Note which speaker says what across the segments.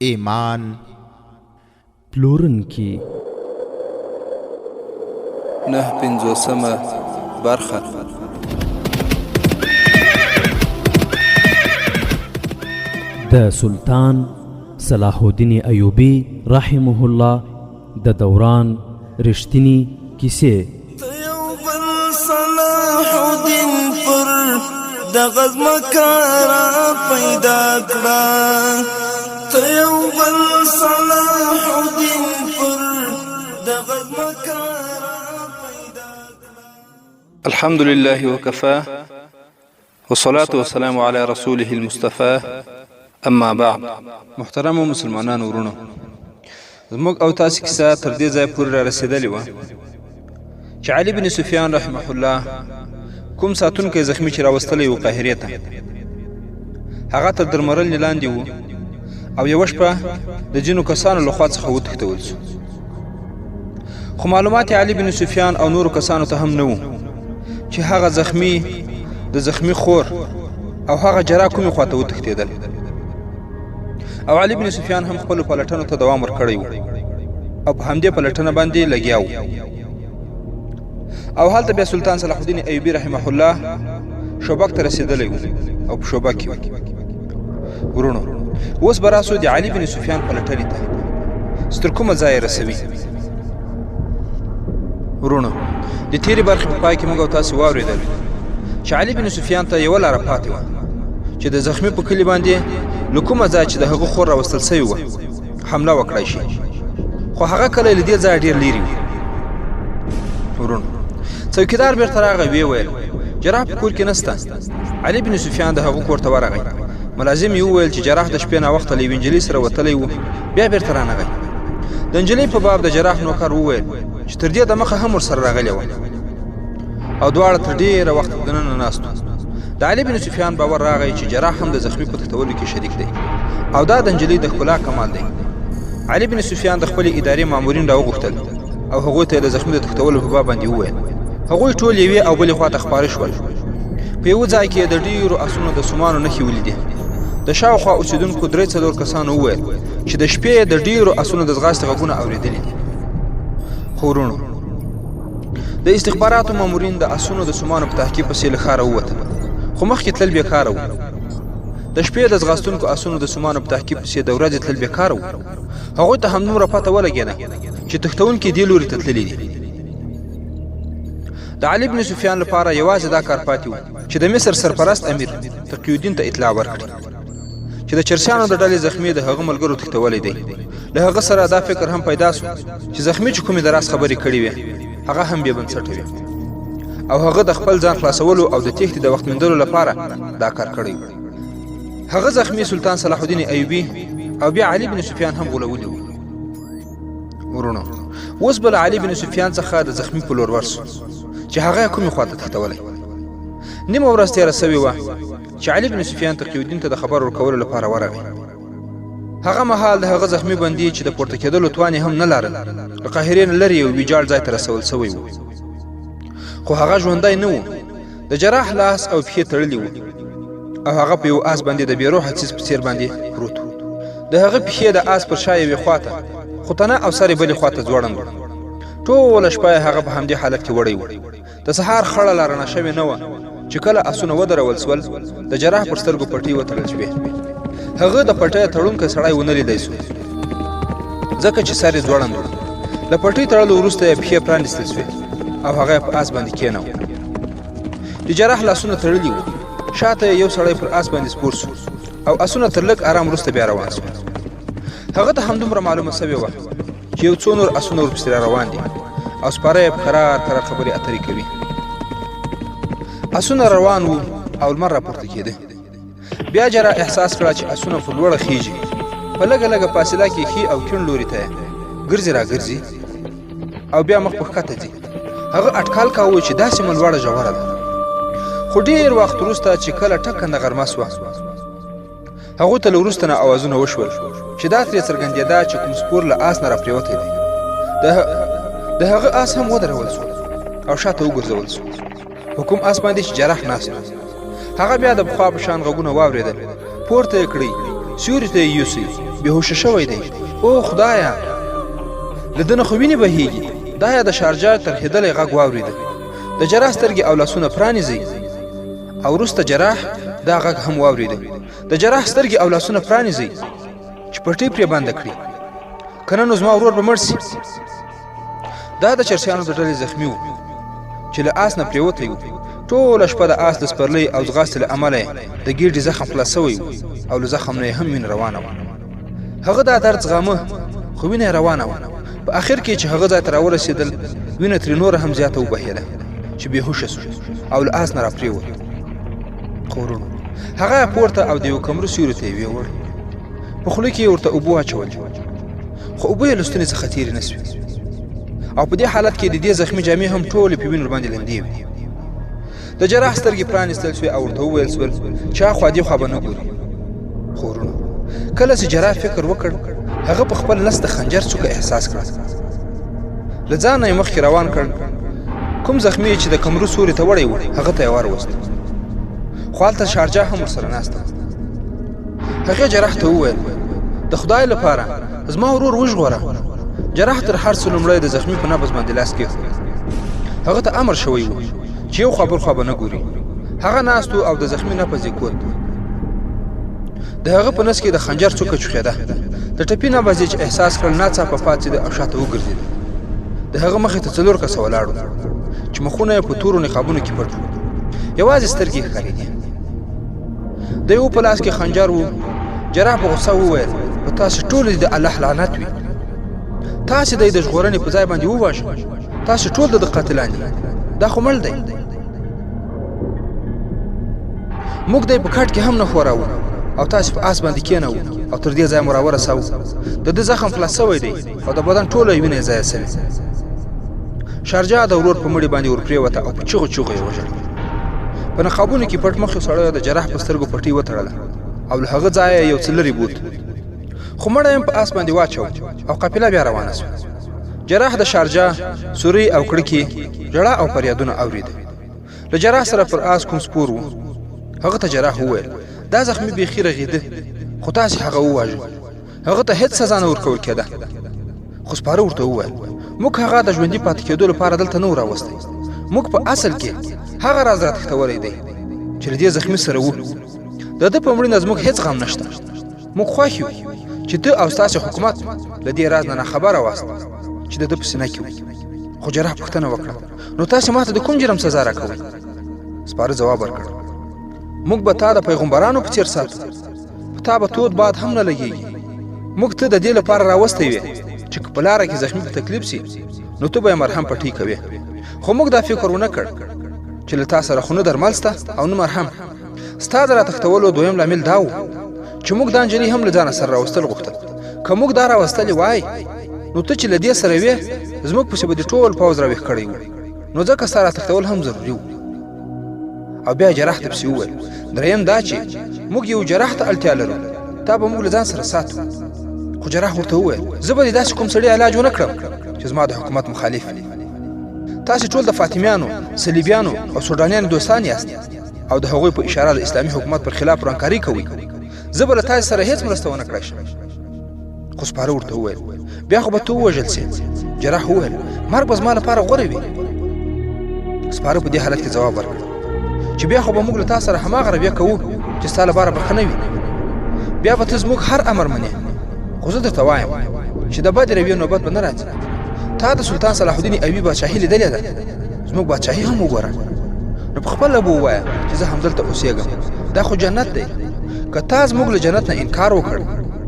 Speaker 1: ایمان
Speaker 2: پلورونکي
Speaker 3: 950 برخه
Speaker 2: د سلطان صلاح الدین ایوبی رحمه الله د دوران رښتینی کیسې.
Speaker 4: صلاح الدین پر دغه مکارا پیدا کړه، ته یو بل صلاح الدین پر دغه مکارا پیدا کړه.
Speaker 3: الحمد لله وكفى والصلاة والسلام على رسوله المصطفى. اما بعد، محترم مسلمانان ورونو، زموږ او تاسو کیسه تر دې ځای پورې را رسېدلې وه چې علي بن سفیان رحمه الله کوم ساتونکی زخمی چې راوستلی و قاهرې ته، هغه تر درملنې لاندې و او یوه شپه د ځینو کسانو لخوا څخه وتښتول شو. خو معلومات علي بن سفیان او نورو کسانو ته هم نه و چې هغه زخمی د زخمی خور او هغه جراح کومې خواته وتښتېدل. او علي بن سفیان هم خپلو پلټنو ته دوام ورکړی و او په همدې پلټنه باندې لګیا و. او هلته بیا سلطان صلاح الدین ایوبی رحمه الله شوبک ته رسېدلی و او په شوبک کې ورونو اوس به راسو د علي بن سفیان پلټنې ته ستر کومه ځای رسوي. ورونو د تیرې برخې په پای کې موږ او تاسې واورېدل چې علي بن سفیان ته یوه لاره پاتې وه چې د زخمي په کلي باندې له کومه ځای چې د هغه خور راوستل سوی وه حمله وکړای شي، خو هغه کلی له دې ځایه ډېر لرې و. ورونو څوکیدار بیرته راغی، ویې ویل جراح په کور کې نسته. علي بن سفیان د هغه کور ته ورغی. ملازم یې وویل چې جراح د شپې ناوخته له یوې نجلۍ سره وتلی و، بیا بیرته رانغی. د نجلۍ په باب د جراح نوکر وویل چې تر دې دمخه هم ورسره راغلی وه او دواړه تر ډېره وخته دننه ناست وو. د علي بن سفیان باور راغی چې جراح هم د زخمي په تښتولو کې شریک دی او دا د نجلۍ د ښکلا کمال دی. علي بن سفیان د خپلې ادارې مامورین راوغوښتل او هغوی ته یې د زخمي د تښتولو په باب باندې وویل. هغوی ټول یوې او بلې خواته خپاره شول. په یوه ځای کې د ډېرو اسونو د سمانو نښې ولیدې. د شاوخوا اوسېدونکو 3-4 کسانو وویل چې د شپې د ډېرو اسونو د ځغاستې غږونه اورېدلي دي. خو ورونو د استخباراتو مامورین د اسونو د سمانو په تحقیق پسې له ښاره ووتل، خو مخکې تلل بېکاره و. د شپې د ځغاستونکو اسونو د سمانو په تحقیق پسې د ورځې تلل بېکاره و. هغوی ته همدومره پته ولګېده چې تښتونکي دې لوري ته تللي دي. د علي بن سفیان لپاره یوازې دا کار پاتې و چې د مصر سرپرست امیر تقیالدین ته اطلاع ورکړي چې د چرسیانو د ډلې زخمي د هغه ملګرو تښتولی دی. له هغه سره دا فکر هم پیدا سو چې زخمي چې کومې د راز خبرې کړې وې هغه هم بې بنسټه وې او هغه د خپل ځان خلاصولو او د تېښتې د وخت موندلو لپاره دا کار کړی و. هغه زخمي سلطان صلاح الدین ایوبي او بیا علي بن سفیان هم غولولی و. ورونو اوس به له علي بن سفیان څخه د زخمي په لور ورسو چې هغه کومې خواته تښتولی. نیمه ورځ تېره سوې وه چې علي بن سفیان تقیالدین ته د خبر ورکولو لپاره ورغی. هغه مهال د هغه زخمي بندي چې د پورته کېدلو توان هم نه لرل له قاهرې نه لرې یو ویجاړ ځای ته رسول سوی و، خو هغه ژوندی نه و. د جراح لاس او پښې تړلي وو او هغه په یو آس باندې د بېروحه څیز په څېر باندې پروت و. د هغه پښې د آس پر شا یوې خواته، خو تنه او سر یې بلې خواته ځوړند و. ټوله شپه یې هغه په همدې حالت کې وړی و. د سهار خړه لا رڼه شوې نه وه چې کله اسونه ودرول سول د جراح پر سترګو پټۍ وتړل شوې. هغه د پټۍ تړونکی سړی ونه لیدی سو ځکه چې سر یې ځوړند و. له پټۍ تړلو وروسته یې پښې پرانیستل سوې او هغه په آس باندې کېناوه. د جراح لاسونه تړلي وو. شاته یو سړی پر آس باندې سپور سو او اسونه تر لږ ارام وروسته بیا روان سول. هغه ته همدومره معلومه سوې وه چې یو څو نور اسونه ورپسې را روان دي او سپاره یې په کرار کرار خبرې اترې کوي. اسونه روان وو او لمر راپورته کېده. بیا جراح احساس کړه چې اسونه په لوړه خیږي. په لږه لږه فاصله کې ښي او کیڼ لوري ته ګرځي را ګرځي او بیا مخ په ښکته ځي. هغه اټکل کاوه چې دا سیمه لوړه ژوره ده، خو ډېر وخت وروسته چې کله ټکنده غرمه سوه هغوی ته له وروسته نه اوازونه وشول چې دا ترې څرګندېده چې کوم سپور له آس نه راپرېوتی دی. د هغه آس هم ودرول سو او شاته وګرځول سو. په کوم آس باندې چې جراح ناست و هغه بیا د پخوا په شان غږونه واورېدل. پورته یې کړئ، سیوري ته یې یوسئ، بېهوشه شوی دی. او خدایه، له ده نه خو وینې بهیږي. دا یا د شارجه ترهېدلی غږ واورېده. د جراح سترګې او لاسونه پرانیزي او وروسته جراح دا غږ هم واورېده. د جراح سترګې او لاسونه پرانیزي چې پټۍ پرې بنده کړي، که نه نو زما ورور به مړ سي. دا د چرسیانو د ډلې زخمي و چې له آس نه پرېوتی و. ټوله شپه د آس د سپرلۍ او ځغاستې له امله د ګېډې زخم خلاص سوی و او له زخم نه یې هم وینه روانه وه. هغه دا درد زغمه، خو وینه یې روانه وه. په آخر کې چې هغه ځای ته راورسېدل، وینه ترې نوره هم زیاته وبهېده چې بېهوشه سو او له آس نه راپرېوت. خو ورونو، هغه یې پورته او د یو کمرو سیوري ته یې ویوړ. په خوله کې یې ورته اوبه واچول، خو اوبه یې له ستونې څخه تېرې نه سوې او په دې حالت کې د دې زخمي جامې هم ټولې په وینو باندې لندې وې. د جراح سترګې پرانیستل سوې او ورته وویل سول چې اخوا دې خوا به نه ګوري. خو ورونو، کله چې جراح فکر وکړ، هغه په خپل نس د خنجر څوکه احساس کړه. له ځانه یې مخکې روان کړ. کوم زخمي چې د کمرو سوري ته وړی و، هغه ته یې واروست. خو هلته شارجه هم ورسره ناسته. هغې جراح ته وویل، د خدای لپاره زما ورور وژغوره. جراح تر هر څه لومړی د زخمي په نبض باندې لاس کېښود. هغه ته امر شوی و چې یو خوا بل خوا به نه ګوري. هغه ناست و او د زخمي نبض یې کود. د هغه په نس کې د خنجر څوکه چوخېده. د ټپي نبض یې چې احساس کړل، ناڅاپه پاڅېده او شاته وګرځېد. د هغه مخې ته 4 کسه ولاړ وو چې مخونه یې په تورو نقابونو کې پټ وو. یوازې سترګې یې ښکارېدې. د یو په لاس کې خنجر و. جراح په غوسه وویل، په تاسې ټولو د الله لعنت وي. تاسې دی د ژغورنې په ځای باندې وواژه. تاسې ټول د قاتلان دي. دا خو مړ دی. موږ دی په کټ کې هم نه خوراوو او تاسې په آس باندې کېنوو او تر دې ځایه مو راورسوو. د ده زخم خلاص سوی دی او د بدن ټوله وینه یې ضایع سوې. شارجه د ورور په مړي باندې ورپرېوته او په چغو چغو یې وژړل. په نقابونو کې پټ مخې سړیو د جراح په سترګو پټۍ وتړله او له هغه ځایه یو څه لرې بوت. خو مړی هم په آس باندې واچو او قافله بیا روانه سوه. جراح د شارجه سوري او کړکې ژړا او فریادونه اورېده. له جراح سره پر آس کوم سپور و. هغه ته جراح وویل، دا زخمي بیخي رغېده، خو تاسې هغه وواژه. هغه ته هېڅ سزا نه ورکول کېده. خو سپاره ورته وویل، موږ هغه د ژوندي پاتې کېدو لپاره دلته نه و راوستی. موږ په اصل کې هغه راز راتښتولی دی چې له دې زخمي سره وو. د ده په مړینه زموږ هېڅ غم نشته. موږ خوښ یو چې ته او ستاسې حکومت له دې راز نه ناخبره واست چې د ده په سینه کې و. خو جراح پوښتنه وکړه، نو تاسې ما ته د کوم جرم سزا راکوئ؟ سپاره ځواب ورکړ، موږ به تا د پیغمبرانو په څېر ساتو. په تا به تود باد هم نه لګېږي. موږ ته د دې لپاره راوستی وې چې که په لاره کې زخمي په تکلیف سي، نو ته به یې مرهم پټۍ کوې. خو موږ دا فکر ونه کړ چې له تا سره خو نه درمل سته او نه مرهم. ستا د راتښتولو دویم لامل دا و چې موږ دا نجلۍ هم له ځانه سره راوستل غوښتل. که موږ دا راوستلې وای، نو ته چې له دې سره وې، زموږ پسې به دې ټول پوځ راویښ کړی و. نو ځکه ستا راتښتول هم ضروري و. او بیا جراح ته پسې وویل، دریم دا چې موږ یو جراح ته اړتیا لرو. تا به موږ له ځان سره ساتو. خو جراح ورته وویل، زه به دې داسې کوم سړي علاج ونه کړم چې زما د حکومت مخالف وي. تاسې ټول د فاطمیانو، صلیبیانو او سوډانیانو دوستان یاست او د هغوی په اشاره د اسلامي حکومت پر خلاف ورانکاري کوئ. زه به له تاسې سره هېڅ مرسته ونه کړای شم. خو سپاره ورته وویل، بیا خو به ته ووژل سې. جراح وویل، مرګ به زما لپاره غوره وي. سپاره په دې حالت کې ځواب ورکړ چې بیا خو به موږ له تا سره هماغه رویه کوو چې ستا لپاره بښنه وي. بیا به ته زموږ هر امر منې. خو زه درته وایم چې د بدې رویې نوبت به نه راځي. تا د سلطان صلاح الدین ایوبي بادشاهي لیدلې ده. زموږ بادشاهي هم وګوره. نو په خپله به ووایه چې زه همدلته اوسېږم. دا خو جنت دی. که تا زموږ له جنت نه انکار وکړ،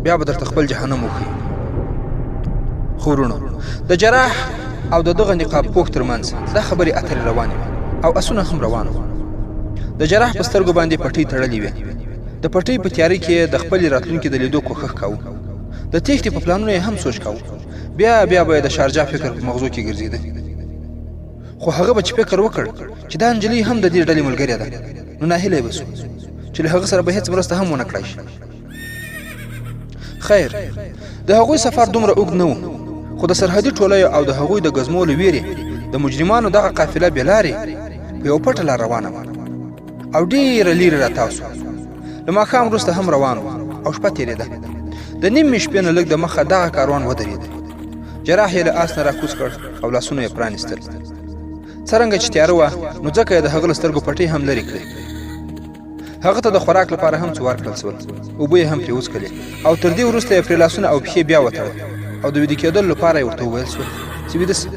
Speaker 3: بیا به درته خپل جهنم وښیي. خو ورونو، د جراح او د دغه نقاب پوښ ترمنځ دا خبرې اترې روانې وې او اسونه هم روان وو. د جراح په سترګو باندې پټۍ تړلې وې. د پټۍ په تیاري کې د خپلې راتلونکي د لیدو کوښښ کاوه. د تېښتې په پلانونو یې هم سوچ کاوه. بیا به یې د شارجه فکر په مغزو کې ګرځېده. خو هغه به چې فکر وکړ چې دا نجلۍ هم د دې ډلې ملګرې ده، نو ناهیلی به سو چې له هغه سره به هېڅ مرسته هم ونه کړای شي. خیر، د هغوی سفر دومره اوږد نه و، خو د سرحدي ټولیو او د هغوی د ګزمو له ویرې د مجرمانو دغه قافله بې لارې په یو پټه لار روانه وه او ډېره لیرې راتاو سوه. له ماښام وروسته هم روان و او شپه تېرېده. د نیمې شپې نه لږ د مخه دغه کاروان ودرېد. جراح یې له آس نه راکوز کړ او لاسونه یې پرانیستل. څرنګه چې تیاره وه نو ځکه یې د هغه له سترګو پټۍ هم لرې کړې. هغه ته د خوراک لپاره هم څه ورکړل شول، اوبه یې هم پرې وڅښلې او تر دې وروسته یې پرې لاسونه او پښې بیا وتړل او د ویده کېدلو لپاره یې ورته وویل شول چې ویده سه.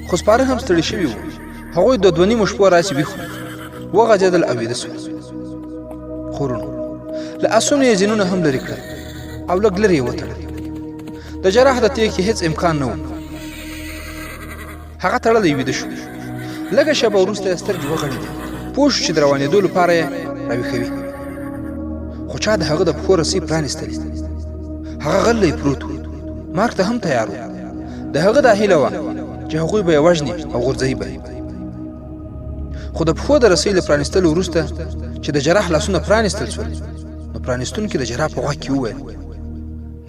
Speaker 3: خو سپاره هم ستړي شوي وو. هغوی د 2 نیمو شپو راسې ویښ وغځېدل او ویده شول. خورونو له آسونو یې ځینونه هم لرې کړل او لږ لرې یې وتړل. د جراح د تېښتې هېڅ امکان نه و. هغه تړلی ویده شو. لږه شېبه وروسته یې سترګې وغړېدې. پوه شو چې د روانېدو لپاره یې راویښوي. خو چا د هغه د پښو رسۍ پرانیستلې. هغه غلی پروت و، مرګ ته هم تیار و. د هغه دا هیله وه چې هغوی به یې وژني او غورځوي به. خو د پښو د رسۍ له پرانیستلو وروسته چې د جراح لاسونه پرانیستل شول نو پرانیستونکي د جراح په غوږ کې وویل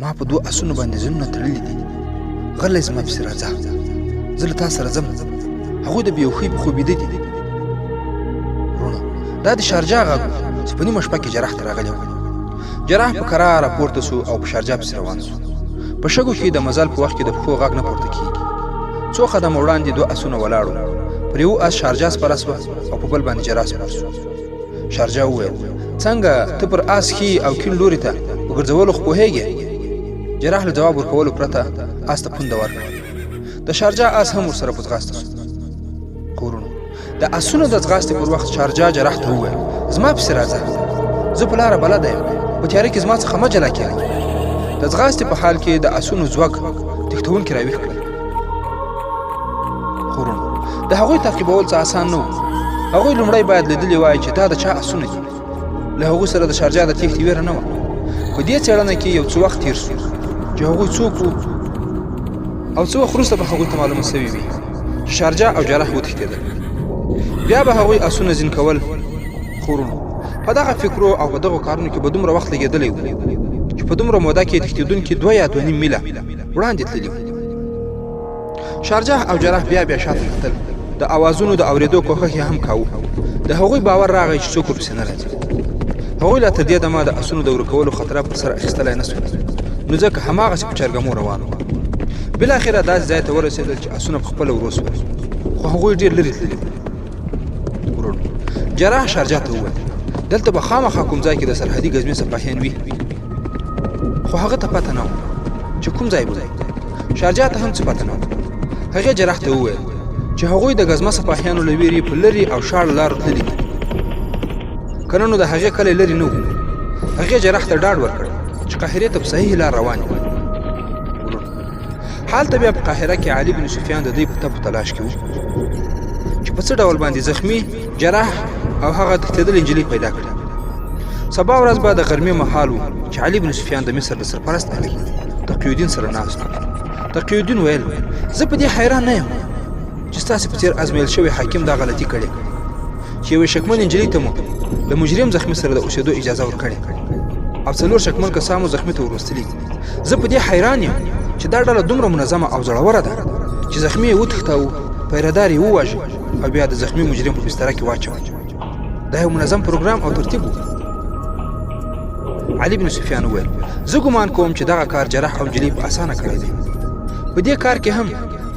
Speaker 3: ما په 2 آسونو باندې ځینونه تړلي دي، غلی زما پسې راځه، زه له تا سره ځم. هغوی د بېهوښۍ په خوب ویده دي. وروڼه دا د شارجا غږ و چې په نیمه شپه کې جراح ته راغلی و. جراح په کراره پورته سو او په شارجا پسې روان سو. په شګو کې د مزل په وخت کې د پښو غږ نه پورته کېږي. 2 قدمه وړاندې 2 آسونه ولاړ وو. پر یو آس شارجا سپره سوه او په بل باندې جراح سپر سو. شارجا وویل څنګه ته پر آس ښي او کیڼ لوري ته په ګرځولو خو پوهېږې؟ جراح له ځواب ورکولو پرته آس ته پونده ورکړه. د شارجا آس هم ورسره په ځغاسته سو. کورونو د آسونو د ځغاستې پر وخت شارجا جراح ته وویل زما پسې راځه، زه په لاره بلده یم، په تیاره کې زما څخه مه جلا کېږه. د ځغاستې په حال کې د آسونو ځواک تښتوونکي راویښ کړل. کورونو د هغوی تعقیبول څه آسان نه و. هغوی لومړی باید لیدلي وای چې دا د چا آسونه دي. له هغوی سره د شارجا د تېښتې ویره نه وه. په دې څېړنه کې یو څه وخت تېر سو چې هغوی څوک وو او څه وخت وروسته به هغوی ته معلومه سوي وي چې شارجا او جراح وتښتېدل. بیا به هغوی آسونه زین کول. خورونو په دغه فکرو او په دغو کارونو کې به دومره وخت لګېدلی و چې په دومره موده کې تښتېدونکي 2 یا 2.5 میله وړاندې تللي وو. شارجا او جراح بیا شاته کتل. د اوازونو د اورېدو کوښښ یې هم کاوه. د هغوی باور راغی چې څوک ورپسې نه راځي. هغوی لا تر دې دمه د آسونو د ورکولو خطره پر سر اخیستلی نه سول، نو ځکه هماغسې په چرګمو روان وو. بالاخره داسې ځای ته ورسېدل چې آسونه په خپله ورو سول، خو هغوی ډېر لرې تللي وو. ورونو جراح شارجا ته وویل دلته به خامخا کوم ځای کې د سرحدي ګزمې سپاهیان وي. خو هغه ته پته نه وه چې کوم ځای به. شارجا ته هم څه پته نه وه. هغې جراح ته وویل چې هغوی د ګزمه سپاهیانو له ویرې په لرې او شاړه لارو تللي دي. که نه نو د هغې کلی لرې نه و. هغې جراح ته ډاډ ورکړ چې قاهرې ته په صحیح لار روان وي. هلته بیا په قاهره کې علي بن سفیان د دوی په تپو تلاش کې و چې په څه ډول باندې زخمي جراح او هغه تښتېدلې نجلۍ پیدا کړي. سبا ورځ به د غرمې مهال و چې علي بن سفیان د مصر د سرپرست امیر تقي الدین سره ناست و. تقي الدین ویل زه په دې حیران نه یم چې ستاسې په څېر ازمیل شوی حاکم دا غلطي کړې چې یوې شکمنې نجلۍ ته مو له مجرم زخمي سره د اوسېدو اجازه ورکړې او 4 شکمن کسان مو زخمي ته وروستلي. زه په دې حیران یم چې دا ډله دومره منظمه او زړوره ده چې زخمي یې وتښتاوه، پیردار یې وواژه او بیا د زخمي مجرم په بستره کې واچوه. دا یو منظم پروګرام او ترتیب و. علي بن سفیان وویل زه ګمان کوم چې دغه کار جراح او نجلۍ په اسانه کړی دی. په دې کار کې هم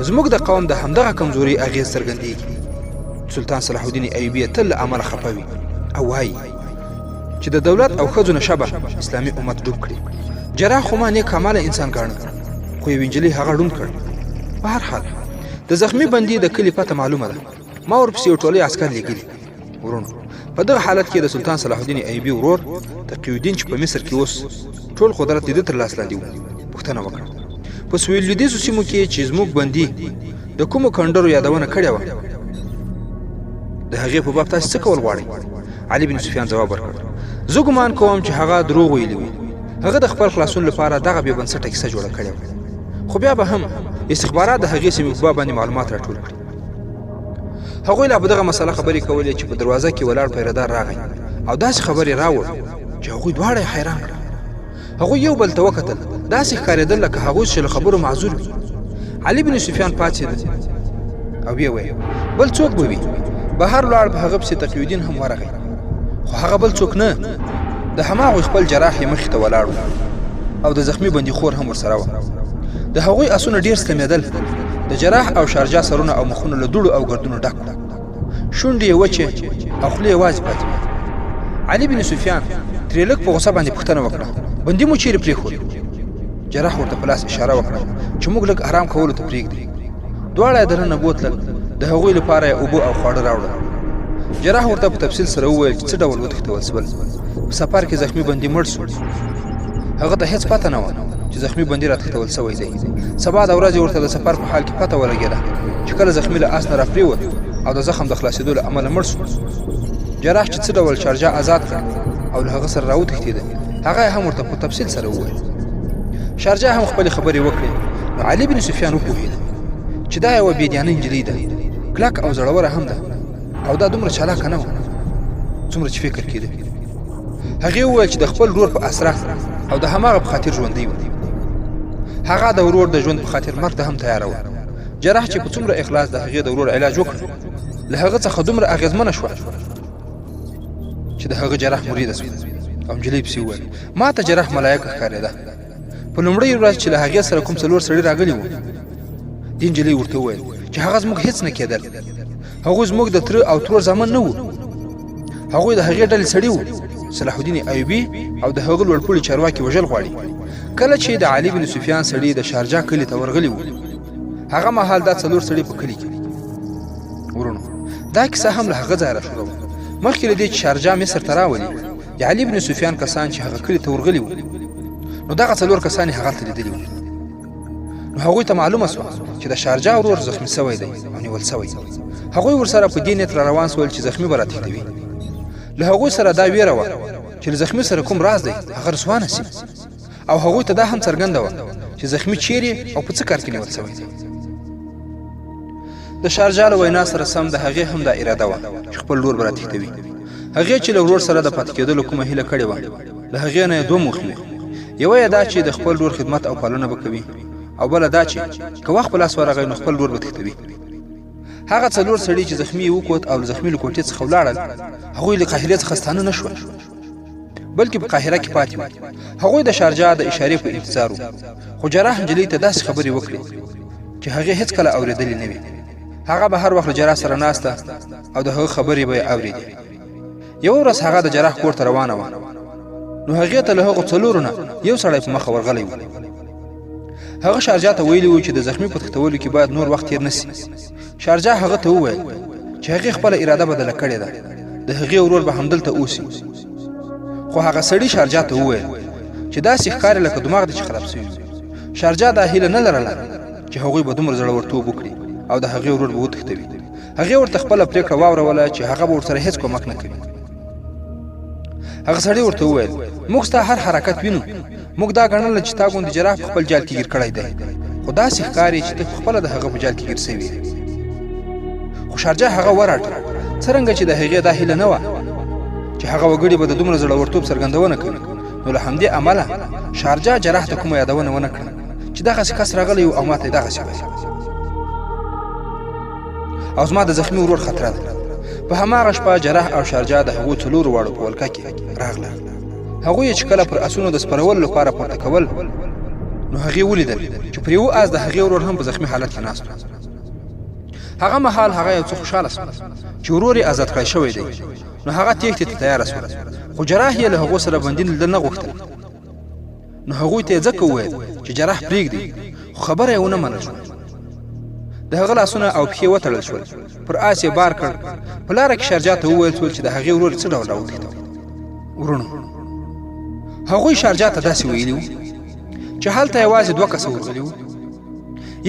Speaker 3: زموږ د قوم د همدغه کمزوري اغېز څرګندېږي. سلطان صلاح الدین ایوبي تل له امله خفه وي او وایي چې د دولت او ښځو نشه به اسلامي امت ډوب کړي. جراح خو ما نیک عمله انسان ګاڼه، خو یوې نجلۍ هغه ړوند کړ. په هر حال د زخمي بندي د کلي پته معلومه ده. ما ورپسې یو ټولۍ عسکر لېږلي. ورونو په دغه حالت کې د سلطان صلاح الدین ایوبي ورور تقي الدین چې په مصر کې اوس ټول قدرت د ده تر لاس لاندې و پوښتنه وکړه په سویل لویدیځو سیمو کې چې زموږ بندي د کومو کنډرو یادونه کړې وه د هغې په باب تاسې څه کول غواړئ؟ علي بن سفیان ځواب ورکړ زه ګمان کوم چې هغه دروغ ویلي وي. هغه د خپل خلاصون لپاره دغه بې بنسټه کیسه جوړه کړې وه، خو بیا به هم استخبارات د هغې سیمې په باب باندې معلومات راټول کړي. هغوی لا په دغه مسله خبرې کولې چې په دروازه کې ولاړ پیردار راغی او داسې خبرې راوړ چې هغوی دواړه یې حیران کړل. هغوی یو بل ته وکتل، داسې ښکارېدل لکه هغوی چې له خبرو معذور وي. علي بن سفیان پاڅېد او بیا ویل بل څوک به وي. بهر لاړ، په هغه پسې تقي الدین هم ورغی، خو هغه بل څوک نه، د هماغوی خپل جراح یې مخې ته ولاړ و. او د زخمی بندي خور هم ورسره وه. د هغوی اسونه ډیر ستمېدل. د جراح او شارجه سرونه او مخونه له دوړو او ګردونو ډک وو. شونډې یې وچې او خولې یې وازې پاتې وې. علي بن سفیان ترې لږ په غوسه باندې پوښتنه وکړه، بندي مو چیرې پرېښود؟ جراح ورته په لاس اشاره وکړه چې موږ لږ آرام کولو ته پرېږدي. دواړه یې دننه بوتلل. د هغوی لپاره یې اوبه او خواړه راوړل. جراح ورته په تفصیل سره وویل چې څه ډول وتښتول شول. په سفر کې زخمی بندي مړ شو. هغه ته هیڅ پته نه وه چې زخمی بندي راتښتول شوی دی. سبا د ورځې ورته د سفر په حال کې پته ولګېده چې کله زخمی له آس نه راپرېوت او د زخم د خلاصېدو له امله مړ شو. جراح چې څه ډول شارجه آزاد کړ او له هغه سره راوتښتېده، هغه یې هم ورته په تفصیل سره وویل. شارجه هم خپلې خبرې وکړې. نو علي بن سفیان وپوهېده چې دا یوه بېدیانه نجلۍ ده، کلک او زړوره هم ده او دا دومره چالاکه نه وه څومره چې فکر کېده. هغې وویل چې د خپل ورور په اسره او د هماغه په خاطر ژوندی وه. هغه د ورور د ژوند په خاطر مرګ ته هم تیاره وه. جراح چې په څومره اخلاص د هغې د ورور علاج وکړ، له هغه څخه دومره اغېزمنه شوه چې د هغه جراح مریده شوه. او نجلۍ پسې وویل ما ته جراح ملایکه ښکارېده. په لومړۍ ورځ چې له هغې سره کوم څلور سړي راغلي وو، دې نجلۍ ورته وویل چې هغه زموږ هېڅ نه کېدل. هغوی زموږ د تره او ترور زامن نه وو. هغوی د هغې ډلې سړي وو. صلاح الدین ایوبي او د هغه لوړپوړي چارواکي وژل غواړي. کله چې د علي بن سفیان سړي د شارجه کلي ته ورغلي وو، هغه مهال دا څلور سړي په کلي کې ورونو. دا کیسه هم له هغه ځایه راشوره وه. مخکې له دې چې شارجه مصر ته راولي، د علي بن سفیان کسان چې هغه کلي ته ورغلي وو، نو دغه څلور کسان یې هغلته لیدلي وو. نو هغوی ته معلومه سوه چې د شارجه ورور زخمي سوی دی او نیول سوی. هغوی ورسره په دې نیت را روان سول چې زخمي به راتښتوي. له هغوی سره دا ویره وه چې له زخمي سره کوم راز دی هغه رسوا نه سي. او هغوی ته دا هم څرګنده وه چې زخمي چیرې او په څه کار کې نیول سوی دی. د شارجه له وینا سره سم د هغې هم دا اراده وه چې خپل لور به راتښتوي. هغې چې له ورور سره د پاتې کېدلو کومه هیله کړې وه، له هغې نه یې دوه موخې وې. یوه یې دا چې د خپل لور خدمت او پالنه به کوي، او بله دا چې که وخت په لاس ورغی نو خپل لور به تښتوي. هغه څلور سړي چې زخمي یې وکوت او له زخمي له کوټې څخه ولاړل، هغوی له قاهرې څخه ستانه نه شول، بلکې په قاهره کې پاتې وو. هغوی د شارجه د اشارې په انتظار وو. خو جراح نجلۍ ته داسې خبرې وکړې چې هغې هېڅکله اورېدلې نه وې. هغه به هر وخت له جراح سره ناسته او د هغه خبرې به یې اورېدې. یوه ورځ هغه د جراح کور ته روانه وه. نو هغې ته له هغو څلورو نه یو سړی په مخه ورغلی و. هغه شارجه ته ویلي و چې د زخمي په تښتولو کې باید نور وخت تېر نه سي. شارجه هغه ته وویل چې هغې خپله اراده بدله کړې ده، د هغې ورور به همدلته اوسي. خو هغه سړي شارجه ته وویل چې داسې ښکاري لکه دماغ دې چې خراب سوي. شارجه دا هیله نه لرله چې هغوی به دومره زړورتوب وکړي او د هغې ورور به وتښتوي. هغې ورته خپله پرېکړه واوروله چې هغه به ورسره هېڅ کومک نه کوي. هغه سړي ورته وویل موږ ستا هر حرکت وینو. موږ دا ګڼله چې تا غوندې جراح په خپل جال کې ګیر کړی دی، خو داسې ښکاري چې ته خپله د هغه په جال کې ګیر سوي. خو شارجه هغه ورټه څرنګه چې د هغې دا هیله نه وه چې هغه وګړي به د دومره زړورتوب څرګندونه کوي. نو له همدې امله شارجه جراح ته کومه یادونه ونه کړه چې دغسې کس راغلی و او ما ته یې دغسې ویل او زما د زخمي ورور خطره ده. په هماغه شپه جراح او شارجه د هغو څلورو واړو په ولکه کې راغله. هغوی چې کله پر اسونو د سپرولو لپاره پورته کول، نو هغې ولیدل چې پر یوه اس د هغې ورور هم په زخمي حالت کې ناست و. هغه مهال هغه یو څه خوشحاله شو چې ورور یې آزاد کړی شوی دی. نو هغه تېښتې ته تیاره شول، خو جراح یې له هغو سره بندي لیدل نه غوښتل. نو هغوی ته یې ځکه وویل چې جراح پرېږدي، خو خبره یې ونه منل شوه. د هغه لاسونه او پښې وتړل شول، پر آس یې بار کړ. په لاره کې شارجه ته وویل شول چې د هغې ورور څه ډول راوتښتو. ورونو، هغوی شارجه ته داسې ویلي وو چې هلته یوازې دوه کسه ورغلي وو.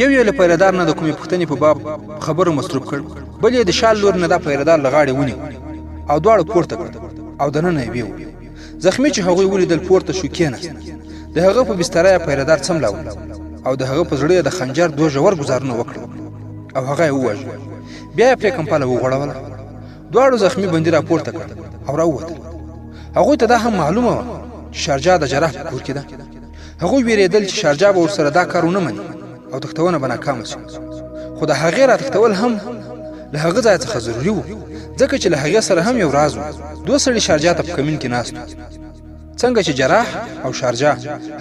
Speaker 3: یو یې له پیرهدار نه د کومې پوښتنې په باب خبرو مصروف کړ، بل یې د شال لور نه دا پیرهدار له غاړې ونیو او دواړو پورته کړ او دننه یې بیوه. زخمي چې هغوی ولیدل پورته شو، کېناست. د هغه په بستره یې پیرهدار څملاوه او د هغه په زړه یې د خنجر دوه ژور ګزارونه وکړل او هغه یې وواژه. بیا یې پرې کمپله وغوړوله. دواړو زخمي بندي راپورته کړ او راووتل. هغوی ته دا هم معلومه وه چې شارجه د جراح په کور کې ده. هغوی وېرېدل چې شارجه به ورسره دا کار ونه مني او تښتونه به ناکامه شي. خو د هغې راتښتول هم له هغه ځای څخه ضروري وو، ځکه چې له هغې سره هم یو راز و. دوه سړي شارجه ته په کمین کې ناست وو. څنګه چې جراح او شارجه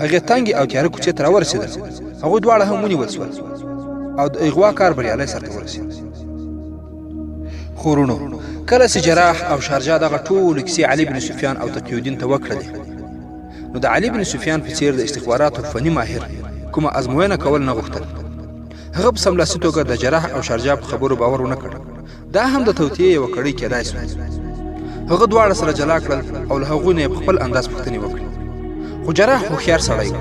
Speaker 3: هغه تنګي او تیاره کوڅې ته راورسېدل هغوی دواړه هم ونیول شول او د اغوا کار بریالی سرته ورسېد. خورونو کله چې جراح او شارجه دغه ټولې کیسې علي بن سفیان او تقی الدین ته وکړلې نو د علي بن سفیان په څېر د استخباراتو فني ماهر کومه ازموینه کول نه غوښتل. هغه په سملاسي توګه د جراح او شارجه په خبرو باور ونه کړ. دا هم د توطیې یوه کړۍ کېدای شوه. هغه دواړه سره جلا کړل او له هغوی نه یې په خپل انداز پوښتنې وکړې. خو جراح هوښیار سړی و.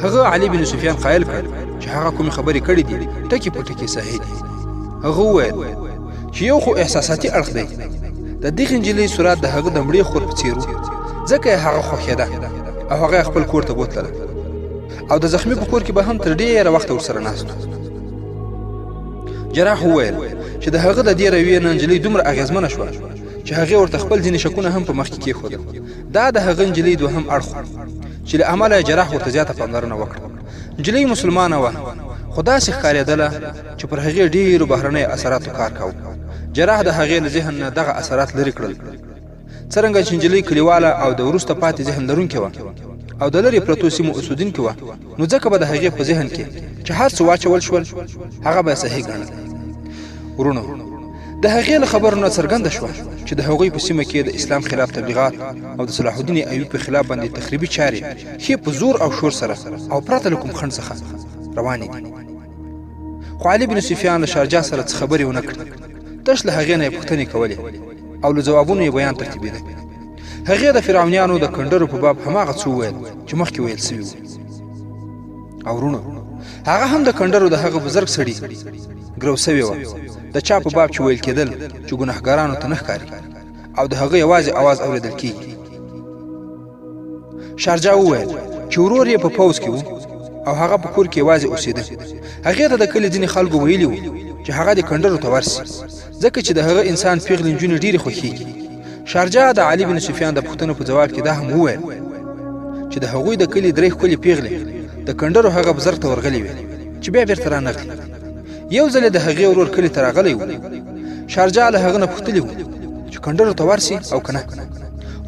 Speaker 3: هغه علي بن سفیان قایل کړ چې هغه کومې خبرې کړې دي ټکي په ټکي صحیح دي. هغه وویل چې یو خو احساساتي اړخ دی. د دغې نجلۍ صورت د هغه د مړې خور په څېر و ځکه یې هغه خوښېده او هغه خپل کور ته بوتله او د زخمي په کور کې به هم تر ډېره وخته ورسره ناست و. جراح وویل چې د هغه د دې رویې نه نجلۍ دومره اغېزمنه شوه چې هغې ورته خپل ځینې شکونه هم په مخ کې کېښودل. دا د هغه نجلۍ دوهم اړخ و چې له امله یې جراح ورته زیاته پاملرنه وکړه. نجلۍ مسلمانه وه خو داسې ښکارېدله چې پر هغې ډېرو بهرنیو اثراتو کار کاوه. جراح د هغې له ذهن نه دغه اثرات لرې کړل. څرنګه چې نجلۍ کلیواله او د وروسته پاتې ذهن لرونکې وه او د لرې پرتو سیمو اوسېدونکې وه نو ځکه به د هغې په ذهن کې چې هر څه واچول شول هغه به یې صحیح ګڼل. ورونو د هغې له خبرو نه څرګنده شوه چې د هغوی په سیمه کې د اسلام خلاف تبلیغات او د صلاح الدین ایوبي په خلاف باندې تخریبي چارې ښې په زور او شور سره او پرته له کوم خنډ څخه روانې دي. خو علي بن سفیان له شارجه سره څه خبرې ونه کړې. تش له هغې نه یې پوښتنې کولې او له ځوابونو یې بیان ترتیبېده. هغې د فرعونیانو د کنډرو په باب هماغه څه وویل چې مخکې ویل سوي وو. او ورونو هغه هم د کنډرو د هغه بزرګ سړي ګرو سوې وه د چا په باب چې ویل کېدل چې ګناهګارانو ته نه ښکاري او د هغه یوازې اواز اورېدل کېږي. شارجه وویل چې ورور یې په پوځ کې و او هغه په کور کې یوازې اوسېده. هغې ته د کلي ځینې خلکو ویلي وو چې هغه د کنډرو ته ورسي ځکه چې د هغه انسان پیغلې نجونې ډېرې خوښېږي. شارجه د علي بن سفیان د پوښتنو په جواب کې دا هم وویل چې د هغوی د کلي درې ښکلې پیغلې د کنډرو هغه بزرګ ته ورغلې وې چې بیا بېرته رانغلې. یو ځل د هغې ورور کلي ته راغلی و. شارجه له هغه نه پوښتلي و چې کنډرو ته ورسي او که نه.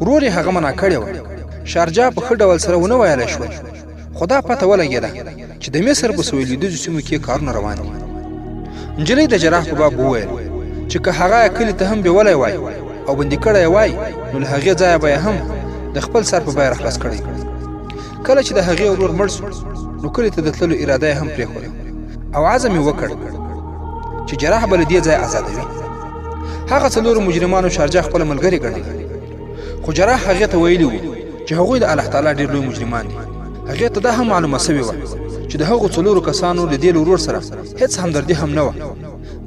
Speaker 3: ورور یې هغه منع کړې وه. شارجه په ښه ډول سره ونه ویلی شول خو دا پته ولګېده چې د مصر په سویلېدیځو سیمو کې کارونه روان دي. نجلۍ د جراح په باب وویل چې که هغه کلي ته هم بیولی وای او بندي کړی وای نو له هغې ځایه به یې هم د خپل سر په بیه راخلاص کړی. کله چې د هغې ورور مړ شو نو کلي ته د تللو اراده یې هم پرېښوده او عزم یې وکړ چې جراح به له دې ځایه ازادوي. هغه څلورو مجرمانو شارجه خپله ملګرې ګڼله خو جراح هغې ته ویلي وو چې هغوی د الله تعالی ډېر لوی مجرمان دي. هغې ته دا هم معلومه سوې وه چې د هغو څلورو کسانو له دې ورور سره هېڅ همدردي هم نه وه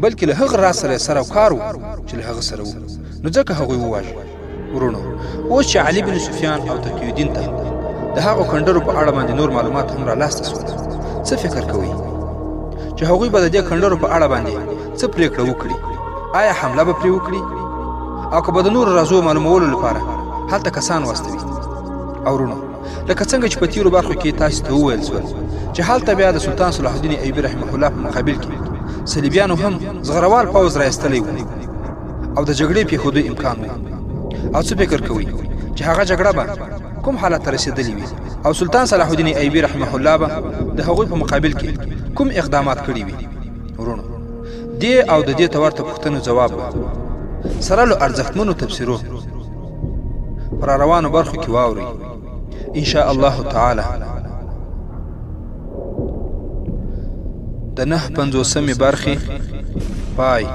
Speaker 3: بلکې له هغه راز سره یې سر او کار و چې له هغه سره و نو ځکه هغوی وواژه. ورونو اوس چې علي بن سفیان او تقی الدین ته د هغو کنډرو په اړه باندې نور معلومات هم را لاسته شول څه فکر کوئ چې هغوی به د دې کنډرو په اړه باندې څه پرېکړه وکړي؟ آیا حمله به پرې وکړي او که به د نورو رازو معلومولو لپاره هلته کسان واستوي؟ او ورونو لکه څنګه چې په تېرو برخو کې تاسو ته وویل شول چې هلته بیا د سلطان صلاح الدین ایوبي رحمه الله په مقابل کې صلیبیانو هم زغروال پوځ را ایستلی و او د جګړې پېښېدو امکان و. او څه فکر کوئ چې هغه جګړه به کوم حالت ته رسېدلې وي او سلطان صلاح الدین ایوبي رحمه الله به د هغوی په مقابل کې کوم اقدامات کړي وي؟ ورونو دې او د دې ته ورته پوښتنو ځواب به سره له ارزښتمنو تفسیرو پر روانو برخو کې واورئ ان شاء الله تعالی. د 950 برخې پای.